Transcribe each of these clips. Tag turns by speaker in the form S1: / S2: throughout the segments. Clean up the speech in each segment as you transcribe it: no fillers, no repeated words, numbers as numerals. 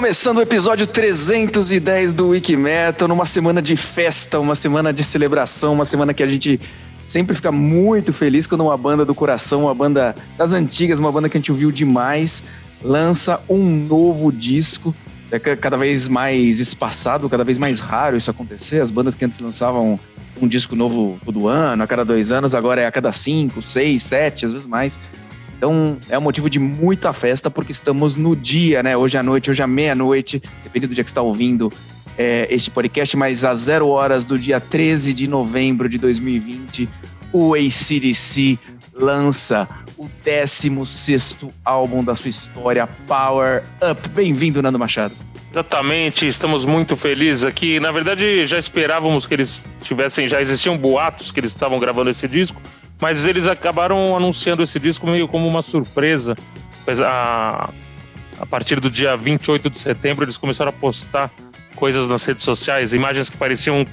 S1: Começando o episódio 310 do Wikimetal, numa semana de festa, uma semana de celebração, uma semana que a gente sempre fica muito feliz quando uma banda do coração, uma banda das antigas, uma banda que a gente ouviu demais, lança um novo disco. É cada vez mais espaçado, cada vez mais raro isso acontecer. As bandas que antes lançavam um disco novo todo ano, a cada 2 anos, agora é a cada 5, 6, 7, às vezes mais. Então é um motivo de muita festa, porque estamos no dia, né? Hoje à noite, hoje à meia-noite, dependendo do dia que você está ouvindo este podcast, mas às 0 horas do dia 13 de novembro de 2020, o AC/DC lança o 16º álbum da sua história, Power Up. Bem-vindo, Nando Machado.
S2: Exatamente, estamos muito felizes aqui. Na verdade, já esperávamos que eles tivessem, já existiam boatos que eles estavam gravando esse disco, mas eles acabaram anunciando esse disco meio como uma surpresa. A partir do dia 28 de setembro, eles começaram a postar coisas nas redes sociais, imagens que pareciam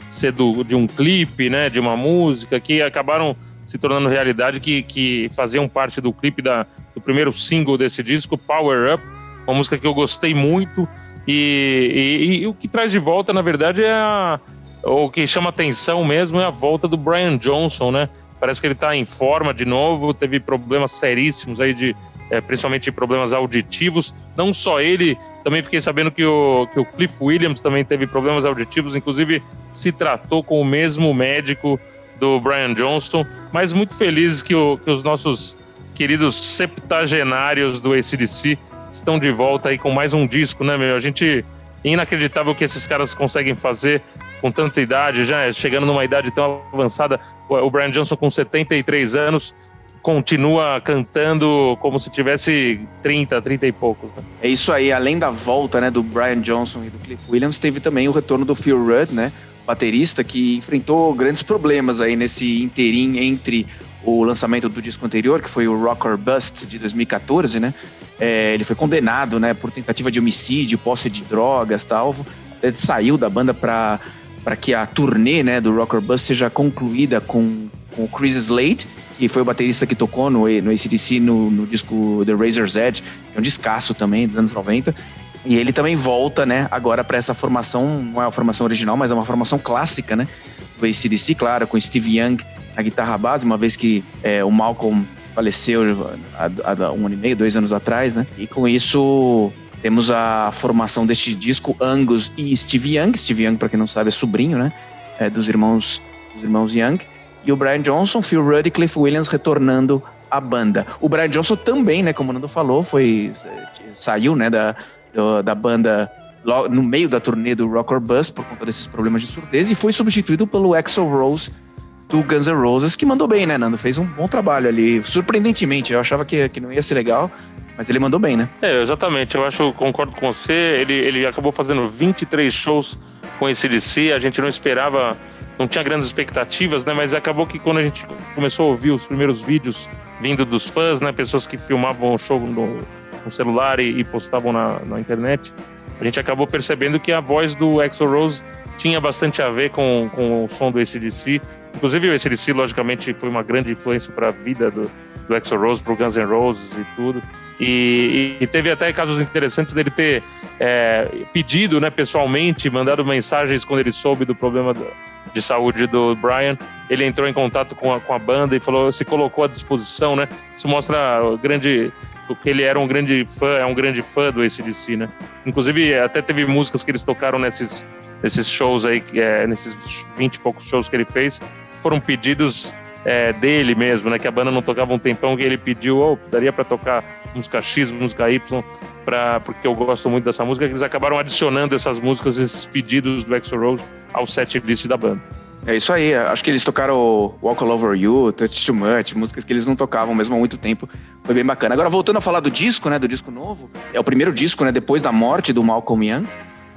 S2: ser de um clipe, né, de uma música, que acabaram se tornando realidade, que faziam parte do clipe do primeiro single desse disco, Power Up, uma música que eu gostei muito, e o que traz de volta, na verdade, o que chama atenção mesmo é a volta do Brian Johnson, né? Parece que ele está em forma de novo, teve problemas seríssimos aí principalmente problemas auditivos. Não só ele, também fiquei sabendo que o Cliff Williams também teve problemas auditivos, inclusive se tratou com o mesmo médico do Brian Johnson, mas muito felizes que os nossos queridos septagenários do AC/DC estão de volta aí com mais um disco, né, meu? Inacreditável que esses caras conseguem fazer com tanta idade, já chegando numa idade tão avançada. O Brian Johnson, com 73 anos, continua cantando como se tivesse 30 e poucos. Né?
S1: É isso aí, além da volta, né, do Brian Johnson e do Cliff Williams, teve também o retorno do Phil Rudd, né, baterista, que enfrentou grandes problemas aí nesse interim entre o lançamento do disco anterior, que foi o Rock or Bust, de 2014, né? Ele foi condenado, né, por tentativa de homicídio, posse de drogas e tal. Ele saiu da banda para que a turnê, né, do Rock or Bust seja concluída com o Chris Slade, que foi o baterista que tocou no AC/DC no disco The Razor's Edge, que é um descasso também, dos anos 90. E ele também volta, né, agora para essa formação, não é uma formação original, mas é uma formação clássica, né, do AC/DC, claro, com Steve Young na guitarra base, uma vez que o Malcolm faleceu há 1 ano e meio, 2 anos atrás, né, e com isso temos a formação deste disco, Angus e Steve Young. Steve Young, para quem não sabe, é sobrinho, né, dos irmãos Young, e o Brian Johnson, Phil Rudd e Cliff Williams retornando à banda. O Brian Johnson também, né, como o Nando falou, saiu, né, da banda no meio da turnê do Rock or Bust por conta desses problemas de surdez, e foi substituído pelo Axl Rose do Guns N' Roses, que mandou bem, né, Nando? Fez um bom trabalho ali, surpreendentemente. Eu achava que não ia ser legal, mas ele mandou bem, né?
S2: Exatamente, concordo com você. Ele acabou fazendo 23 shows com esse AC/DC, a gente não esperava, não tinha grandes expectativas, né, mas acabou que quando a gente começou a ouvir os primeiros vídeos vindo dos fãs, né, pessoas que filmavam o show no celular e postavam na internet, a gente acabou percebendo que a voz do Axl Rose tinha bastante a ver com o som do AC/DC. Inclusive o AC/DC, logicamente, foi uma grande influência para a vida do Axl Rose, para o Guns N' Roses e tudo. E teve até casos interessantes dele ter pedido, né, pessoalmente, mandado mensagens quando ele soube do problema de saúde do Brian. Ele entrou em contato com a banda e se colocou à disposição, né? Isso mostra que ele era um grande fã do AC/DC, né? Inclusive, até teve músicas que eles tocaram nesses shows aí, nesses 20 e poucos shows que ele fez, foram pedidos dele mesmo, né? Que a banda não tocava um tempão, que ele pediu, daria pra tocar música X, música Y, porque eu gosto muito dessa música, que eles acabaram adicionando essas músicas, esses pedidos do Axl Rose ao setlist da banda.
S1: É isso aí, acho que eles tocaram Walk All Over You, Touch Too Much, músicas que eles não tocavam mesmo há muito tempo, foi bem bacana. Agora, voltando a falar do disco, né, do disco novo, é o primeiro disco, né, depois da morte do Malcolm Young,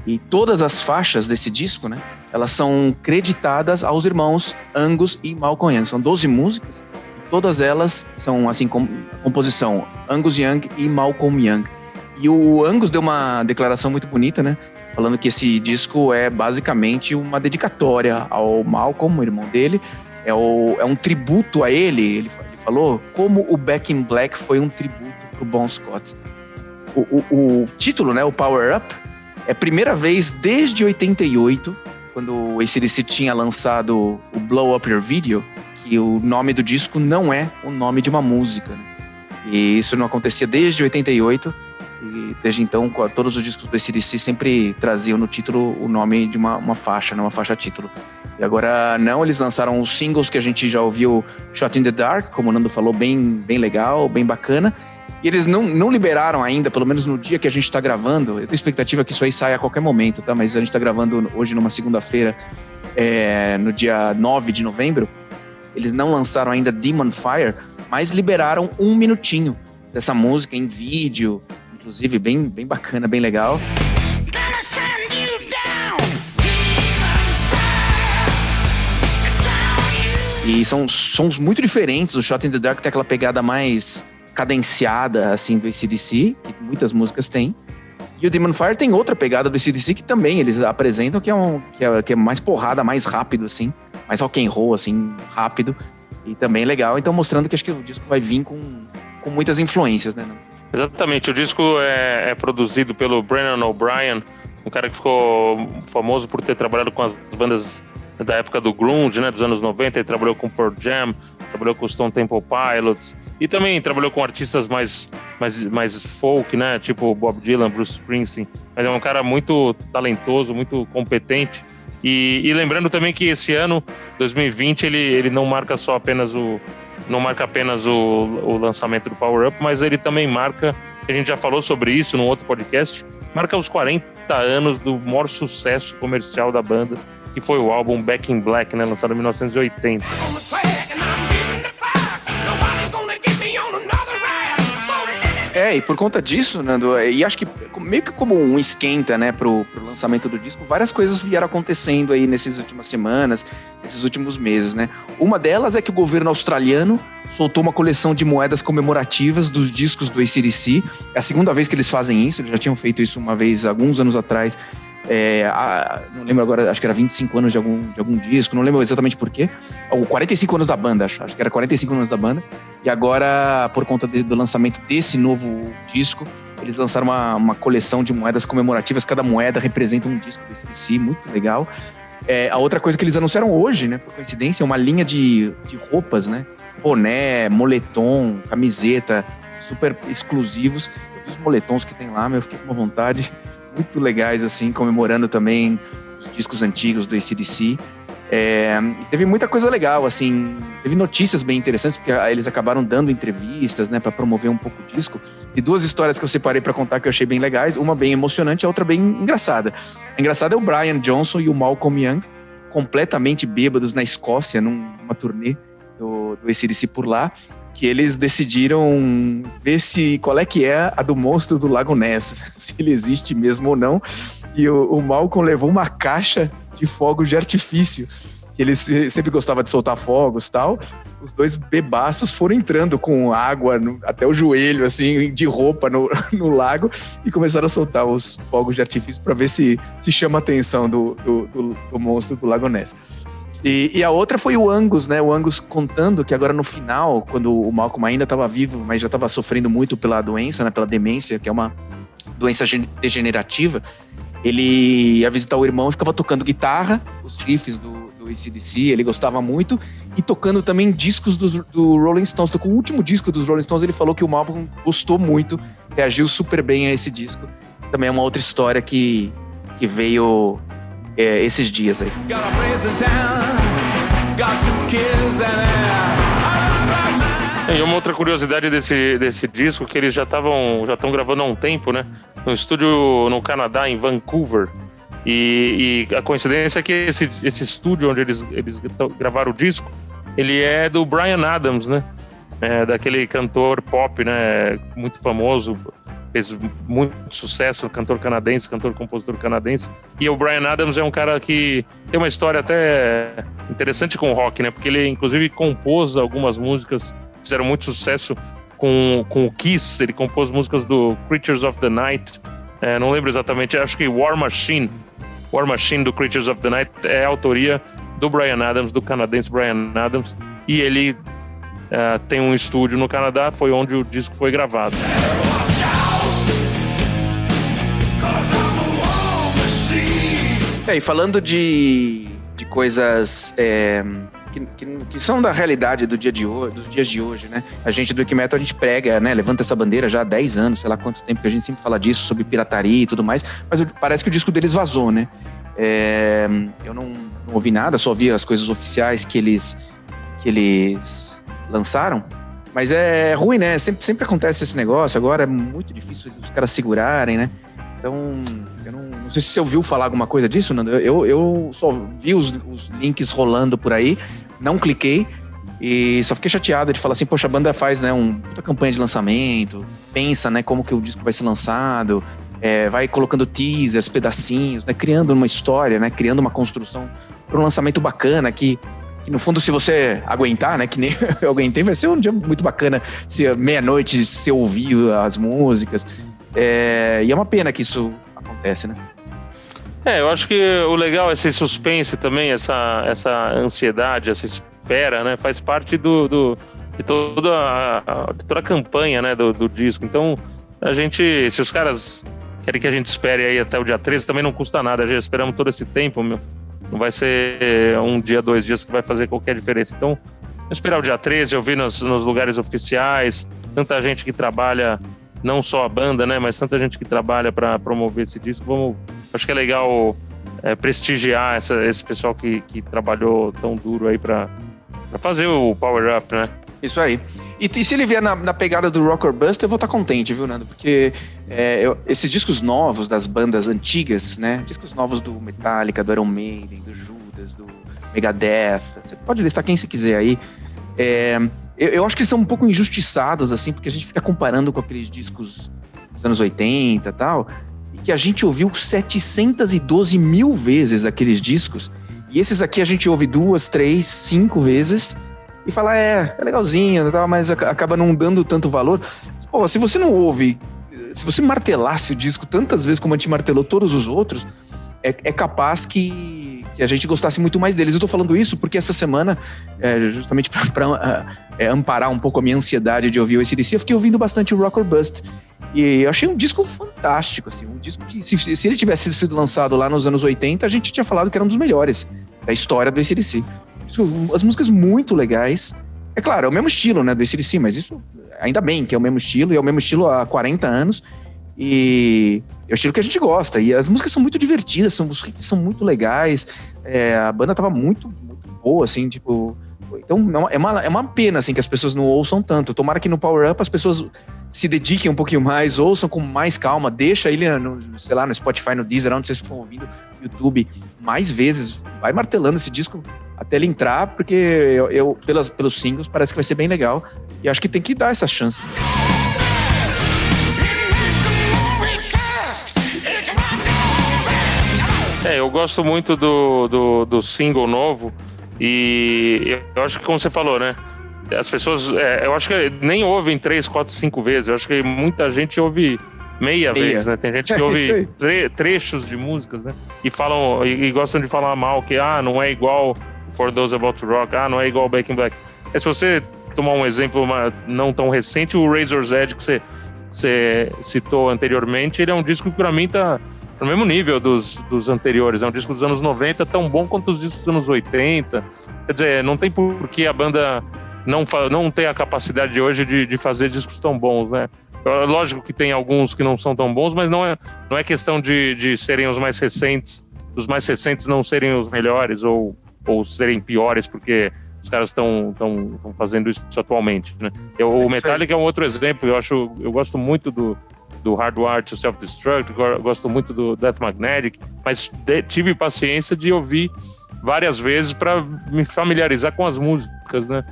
S1: e todas as faixas desse disco, né, elas são creditadas aos irmãos Angus e Malcolm Young, são 12 músicas, e todas elas são, assim, composição Angus Young e Malcolm Young. E o Angus deu uma declaração muito bonita, né, falando que esse disco é basicamente uma dedicatória ao Malcolm, o irmão dele, é um tributo a ele. Ele falou como o Back in Black foi um tributo pro Bon Scott. O título, né, o Power Up, é a primeira vez desde 88, quando o AC/DC tinha lançado o Blow Up Your Video, que o nome do disco não é o nome de uma música, né? E isso não acontecia desde 88, e desde então todos os discos do AC/DC sempre traziam no título o nome de uma faixa, né, uma faixa título. E agora não, eles lançaram os singles que a gente já ouviu, Shot in the Dark, como o Nando falou, bem legal, bem bacana. E eles não liberaram ainda, pelo menos no dia que a gente está gravando. Eu tenho expectativa que isso aí saia a qualquer momento, tá? Mas a gente está gravando hoje numa segunda-feira, no dia 9 de novembro. Eles não lançaram ainda Demon Fire, mas liberaram 1 minutinho dessa música em vídeo, inclusive bem bacana, bem legal. E são sons muito diferentes. O Shot in the Dark tem aquela pegada mais cadenciada, assim, do AC/DC, que muitas músicas têm. E o Demon Fire tem outra pegada do AC/DC que também eles apresentam, que é mais porrada, mais rápido, assim, mais rock and roll, assim, rápido, e também legal. Então mostrando que acho que o disco vai vir com muitas influências, né?
S2: Exatamente, o disco é produzido pelo Brennan O'Brien, um cara que ficou famoso por ter trabalhado com as bandas da época do grunge, né, dos anos 90. Ele trabalhou com Pearl Jam, trabalhou com Stone Temple Pilots, e também trabalhou com artistas mais folk, né, tipo Bob Dylan, Bruce Springsteen. Mas é um cara muito talentoso, muito competente. E lembrando também que esse ano, 2020, ele não marca apenas o lançamento do Power Up, mas ele também marca, a gente já falou sobre isso num outro podcast, marca os 40 anos do maior sucesso comercial da banda, que foi o álbum Back in Black, né, lançado em 1980.
S1: E por conta disso, Nando, e acho que meio que como um esquenta, né, pro lançamento do disco, várias coisas vieram acontecendo aí nessas últimas semanas, nesses últimos meses, né? Uma delas é que o governo australiano soltou uma coleção de moedas comemorativas dos discos do AC/DC. É a segunda vez que eles fazem isso, eles já tinham feito isso uma vez, alguns anos atrás. Não lembro agora, acho que era 25 anos de algum disco, não lembro exatamente por quê. 45 anos da banda, acho que era 45 anos da banda. E agora, por conta do lançamento desse novo disco, eles lançaram uma coleção de moedas comemorativas. Cada moeda representa um disco do AC/DC, muito legal. A outra coisa que eles anunciaram hoje, né, por coincidência, é uma linha de roupas, né? Boné, moletom, camiseta, super exclusivos. Eu vi os moletons que tem lá, eu fiquei com uma vontade. Muito legais, assim, comemorando também os discos antigos do AC/DC. E teve muita coisa legal, assim, teve notícias bem interessantes, porque eles acabaram dando entrevistas, né, para promover um pouco o disco. E 2 histórias que eu separei para contar que eu achei bem legais, uma bem emocionante e a outra bem engraçada. A engraçada é o Brian Johnson e o Malcolm Young, completamente bêbados na Escócia, numa turnê do AC/DC por lá, que eles decidiram ver qual é que é a do monstro do Lago Ness, se ele existe mesmo ou não. E o Malcolm levou uma caixa de fogos de artifício, que ele sempre gostava de soltar fogos e tal. Os 2 bebaços foram entrando com água até o joelho, assim, de roupa no lago, e começaram a soltar os fogos de artifício para ver se chama a atenção do monstro do Lago Ness. E a outra foi o Angus, né? O Angus contando que agora no final, quando o Malcolm ainda estava vivo, mas já estava sofrendo muito pela doença, né? Pela demência, que é uma doença degenerativa, ele ia visitar o irmão e ficava tocando guitarra, os riffs do AC/DC, ele gostava muito, e tocando também discos do Rolling Stones. Tocou o último disco dos Rolling Stones, ele falou que o Malcolm gostou muito, reagiu super bem a esse disco. Também é uma outra história que veio esses dias aí.
S2: E uma outra curiosidade desse disco, que eles já estão gravando há um tempo, né? No estúdio no Canadá, em Vancouver. E a coincidência é que esse estúdio onde eles gravaram o disco, ele é do Bryan Adams, né? Daquele cantor pop, né? Muito famoso, fez muito sucesso, cantor compositor canadense. E o Bryan Adams é um cara que tem uma história até interessante com o rock, né? Porque ele, inclusive, compôs algumas músicas que fizeram muito sucesso com o Kiss. Ele compôs músicas do Creatures of the Night. Não lembro exatamente, acho que War Machine do Creatures of the Night é a autoria do Bryan Adams, do canadense Bryan Adams. E ele tem um estúdio no Canadá, foi onde o disco foi gravado.
S1: E falando de coisas que são da realidade do dia de hoje, dos dias de hoje, né? A gente do Wiki Metal, a gente prega, né? Levanta essa bandeira já há 10 anos, sei lá quanto tempo que a gente sempre fala disso, sobre pirataria e tudo mais, mas parece que o disco deles vazou, né? Eu não ouvi nada, só vi as coisas oficiais que eles lançaram, mas é ruim, né? Sempre acontece esse negócio, agora é muito difícil os caras segurarem, né? Então, eu não sei se você ouviu falar alguma coisa disso, Nando. Eu só vi os links rolando por aí, não cliquei e só fiquei chateado de falar assim, poxa, a banda faz, né, uma puta campanha de lançamento, pensa, né, como que o disco vai ser lançado, vai colocando teasers, pedacinhos, né, criando uma história, né, criando uma construção para um lançamento bacana que no fundo, se você aguentar, né, que nem eu aguentei, vai ser um dia muito bacana, se meia-noite você ouvir as músicas. E é uma pena que isso acontece, né?
S2: Eu acho que o legal é esse suspense também, essa ansiedade, essa espera, né? Faz parte de toda a campanha, né, do disco. Então, se os caras querem que a gente espere aí até o dia 13, também não custa nada. Já esperamos todo esse tempo, meu. Não vai ser um dia, 2 dias que vai fazer qualquer diferença. Então, esperar o dia 13, ouvir nos lugares oficiais, tanta gente que trabalha, não só a banda, né, mas tanta gente que trabalha para promover esse disco. Acho que é legal prestigiar esse pessoal que trabalhou tão duro aí para fazer o Power Up, né?
S1: Isso aí. E se ele vier na pegada do Rock or Bust, eu vou estar contente, viu, Nando? Porque esses discos novos das bandas antigas, né? Discos novos do Metallica, do Iron Maiden, do Judas, do Megadeth, você pode listar quem você quiser aí. Eu acho que eles são um pouco injustiçados, assim, porque a gente fica comparando com aqueles discos dos anos 80 e tal, e que a gente ouviu 712 mil vezes aqueles discos, e esses aqui a gente ouve 2, 3, 5 vezes, e fala, é legalzinho, tal, mas acaba não dando tanto valor. Pô, se você não ouve, se você martelasse o disco tantas vezes como a gente martelou todos os outros, é capaz que a gente gostasse muito mais deles. Eu tô falando isso porque essa semana, justamente para amparar um pouco a minha ansiedade de ouvir o AC/DC, eu fiquei ouvindo bastante o Rock or Bust. E eu achei um disco fantástico, assim, um disco que, se ele tivesse sido lançado lá nos anos 80, a gente tinha falado que era um dos melhores da história do AC/DC. As músicas muito legais. É claro, é o mesmo estilo, né, do AC/DC, mas isso, ainda bem que é o mesmo estilo, e é o mesmo estilo há 40 anos. E é o estilo que a gente gosta. E as músicas são muito divertidas, os riffs são muito legais. A banda tava muito, muito boa, assim, tipo... Então é uma pena, assim, que as pessoas não ouçam tanto. Tomara que no Power Up as pessoas se dediquem um pouquinho mais, ouçam com mais calma, deixa ele sei lá, no Spotify, no Deezer, onde vocês estão ouvindo, no YouTube, mais vezes. Vai martelando esse disco até ele entrar, porque pelos singles parece que vai ser bem legal. E acho que tem que dar essa chance.
S2: Eu gosto muito do single novo, e eu acho que, como você falou, né, as pessoas, eu acho que nem ouvem 3, 4, 5 vezes, eu acho que muita gente ouve meia vez, né, tem gente que ouve trechos de músicas, né, e falam, e gostam de falar mal, que não é igual For Those About to Rock, não é igual Back in Black. Se você tomar um exemplo não tão recente, o Razor's Edge que você citou anteriormente, ele é um disco que pra mim tá no mesmo nível dos anteriores. É um disco dos anos 90, tão bom quanto os discos dos anos 80. Quer dizer, não tem por que a banda não ter a capacidade de hoje de fazer discos tão bons, né? Lógico que tem alguns que não são tão bons, mas não é questão de serem os mais recentes não serem os melhores ou serem piores porque os caras estão fazendo isso atualmente, né? O Metallica é um outro exemplo. Eu gosto muito do Hardwired to Self-Destruct, gosto muito do Death Magnetic, mas tive paciência de ouvir várias vezes para me familiarizar com as músicas, né?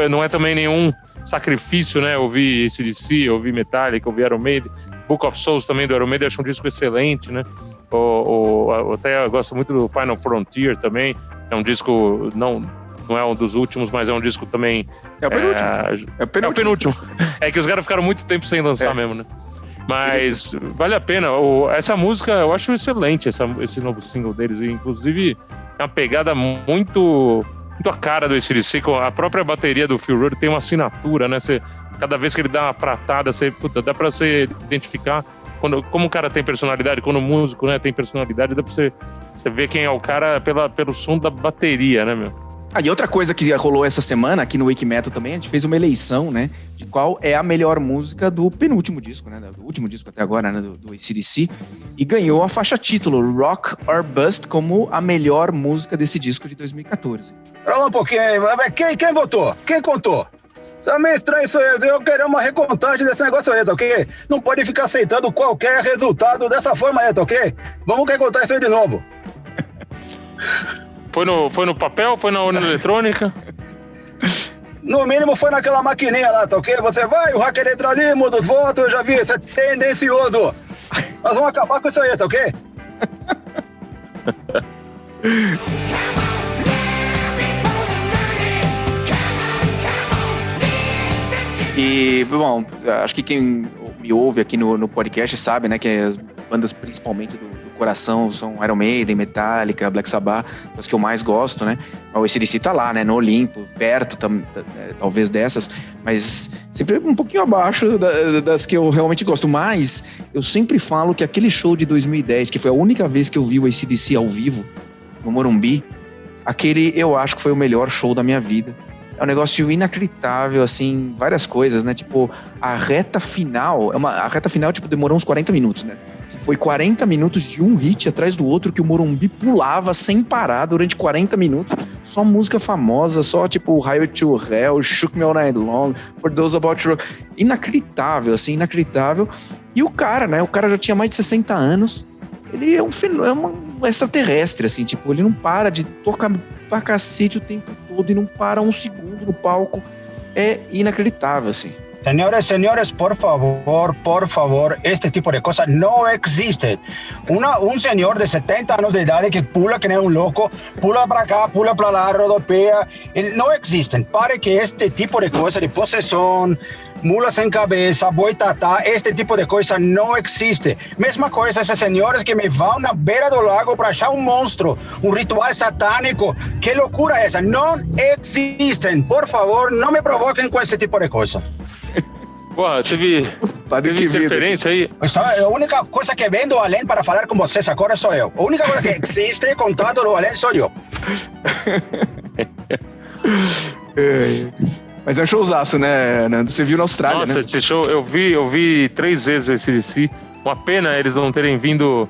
S2: Não é também nenhum sacrifício, né? Ouvir AC/DC, ouvir Metallica, ouvir Iron Maiden. Book of Souls também do Iron Maiden, acho um disco excelente, né? Até eu gosto muito do Final Frontier também, é um disco, não é um dos últimos, mas é um disco também... É o penúltimo. É que os caras ficaram muito tempo sem lançar mesmo, né? Mas vale a pena. Essa música eu acho excelente, esse novo single deles. E, inclusive, é uma pegada muito a cara do AC/DC. A própria bateria do Phil Rudd tem uma assinatura, né? Cada vez que ele dá uma pratada, dá pra você identificar como o cara tem personalidade, quando o músico, né, tem personalidade, dá pra você ver quem é o cara pelo som da bateria, né, meu?
S1: E outra coisa que rolou essa semana aqui no Wikimetal também, a gente fez uma eleição, né, de qual é a melhor música do penúltimo disco, né, do último disco até agora, né, do AC/DC, e ganhou a faixa título Rock or Bust como a melhor música desse disco de 2014.
S3: Fala um pouquinho aí, quem votou? Quem contou? Tá meio estranho isso aí, eu quero uma recontagem desse negócio aí, tá ok? Não pode ficar aceitando qualquer resultado dessa forma aí, tá ok? Vamos recontar isso aí de novo.
S2: Foi no papel, foi na urna eletrônica?
S3: No mínimo foi naquela maquininha lá, tá ok? Você vai, o hacker entra ali, muda os votos, eu já vi, isso é tendencioso. Nós vamos acabar com isso aí, tá ok?
S1: E, bom, acho que quem me ouve aqui no podcast sabe, né, que as bandas principalmente do coração são Iron Maiden, Metallica, Black Sabbath, as que eu mais gosto, né? O AC/DC tá lá, né, no Olimpo, perto talvez dessas, mas sempre um pouquinho abaixo das que eu realmente gosto. Mas eu sempre falo que aquele show de 2010, que foi a única vez que eu vi o AC/DC ao vivo, no Morumbi, aquele eu acho que foi o melhor show da minha vida. É um negócio inacreditável, assim, várias coisas, né? Tipo, a reta final, tipo, demorou uns 40 minutos, né? Foi 40 minutos de um hit atrás do outro que o Morumbi pulava sem parar durante 40 minutos. Só música famosa, só tipo Highway to Hell, Shook Me All Night Long, For Those About to Rock. Inacreditável, assim, inacreditável. E o cara, né? O cara já tinha mais de 60 anos. Ele é um extraterrestre, assim, tipo, ele não para de tocar pra cacete o tempo todo e não para um segundo no palco. É inacreditável, assim.
S3: Señores, por favor, este tipo de cosas no existen. Un señor de 70 años de edad que pula que no es un loco, pula para acá, pula para lá, rodopea, no existen. Para que este tipo de cosas de posesión, mulas en cabeza, boitatá, este tipo de coisa não existe. Mesma coisa esses senhores que me vão na beira do lago para achar um monstro, um ritual satânico. Que loucura é essa? Não existem. Por favor, não me provoquem com esse tipo de coisa.
S2: Pô, teve interferência aí.
S3: A única coisa que vem do além para falar com vocês agora sou eu. A única coisa que existe contato do além sou eu.
S1: Mas é um showzaço, né, Nando? Você viu na Austrália,
S2: né?
S1: Nossa,
S2: esse show, eu vi 3 vezes o AC/DC. Uma pena eles não terem vindo...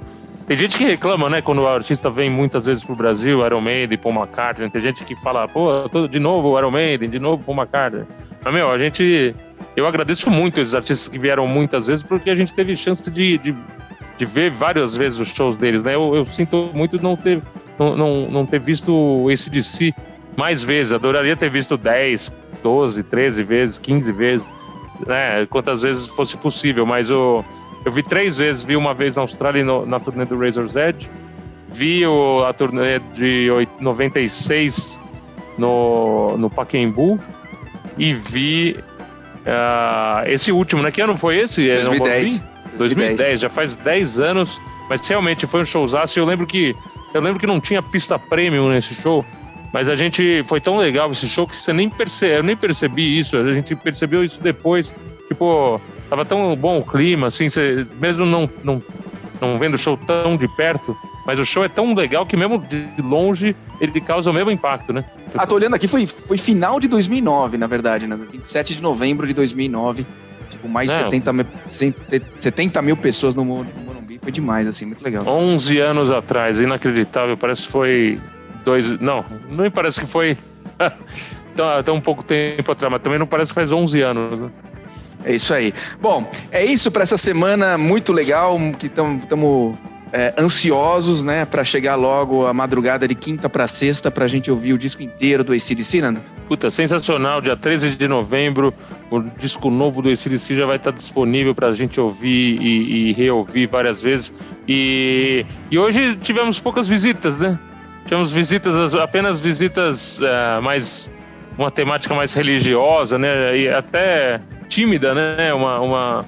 S2: Tem gente que reclama, né, quando o artista vem muitas vezes pro Brasil, Iron Maiden, Paul McCartney. Tem gente que fala, pô, de novo Iron Maiden, de novo Paul McCartney. Mas, meu, eu agradeço muito esses artistas que vieram muitas vezes, porque a gente teve chance de ver várias vezes os shows deles, né? Eu sinto muito não ter visto o AC/DC mais vezes. Adoraria ter visto 10, 12, 13 vezes, 15 vezes, né? Quantas vezes fosse possível, mas eu vi 3 vezes. Vi uma vez na Austrália na turnê do Razor's Edge, vi a turnê de 96 no Pacaembu e vi esse último, né? Que ano foi esse? 2010, já faz 10 anos, mas realmente foi um showzaço. Eu lembro que não tinha pista premium nesse show, mas foi tão legal esse show que eu nem percebi isso. A gente percebeu isso depois. Tipo, tava tão bom o clima, assim, mesmo não vendo o show tão de perto, mas o show é tão legal que mesmo de longe ele causa o mesmo impacto, né?
S1: Tô olhando aqui, foi final de 2009, na verdade, né? 27 de novembro de 2009. Tipo, mais de 70 mil pessoas no Morumbi. Foi demais, assim, muito legal.
S2: 11 anos atrás, inacreditável. Parece que foi Não me parece que foi tão pouco tempo atrás, mas também não parece que faz 11 anos, né?
S1: É isso aí. Bom, é isso para essa semana muito legal, que estamos ansiosos, né, para chegar logo a madrugada de quinta para sexta pra gente ouvir o disco inteiro do AC/DC, Nando.
S2: Puta, sensacional, dia 13 de novembro, o disco novo do AC/DC já vai estar disponível pra gente ouvir e reouvir várias vezes. E hoje tivemos poucas visitas, né? Tivemos apenas visitas mais... uma temática mais religiosa, né? E até tímida, né? Uma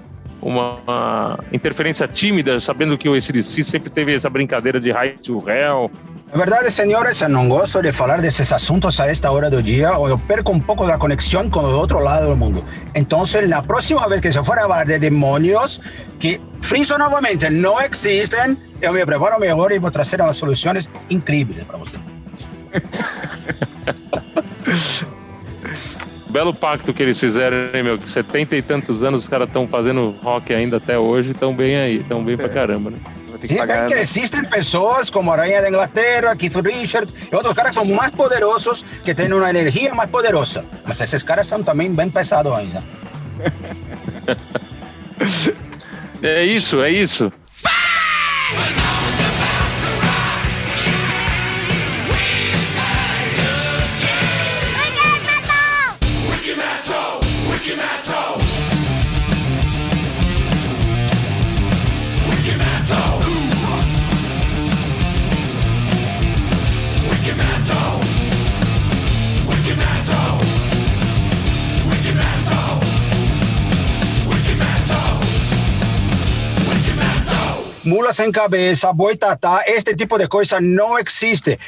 S2: interferência tímida, sabendo que o AC/DC sempre teve essa brincadeira de Highway to Hell,
S3: La verdad, señores, no gosto de falar desses assuntos a esta hora do dia, o eu perco um pouco da conexão com o outro lado do mundo. Então, na próxima vez que se for a falar de demônios, que friso novamente, não existem, eu me preparo melhor e vou trazer umas soluções incríveis para você.
S2: Belo pacto que eles fizeram, hein, meu? Que 70 e tantos anos os caras estão fazendo rock ainda até hoje, estão bem aí, estão bem pra caramba, né?
S3: Sim, bem que existem pessoas como a Rainha da Inglaterra, Keith Richards e outros caras que são mais poderosos, que têm uma energia mais poderosa. Mas esses caras são também bem pesados ainda.
S2: É isso, é isso.
S3: Mula sem cabeça, boitatá, este tipo de coisa não existe.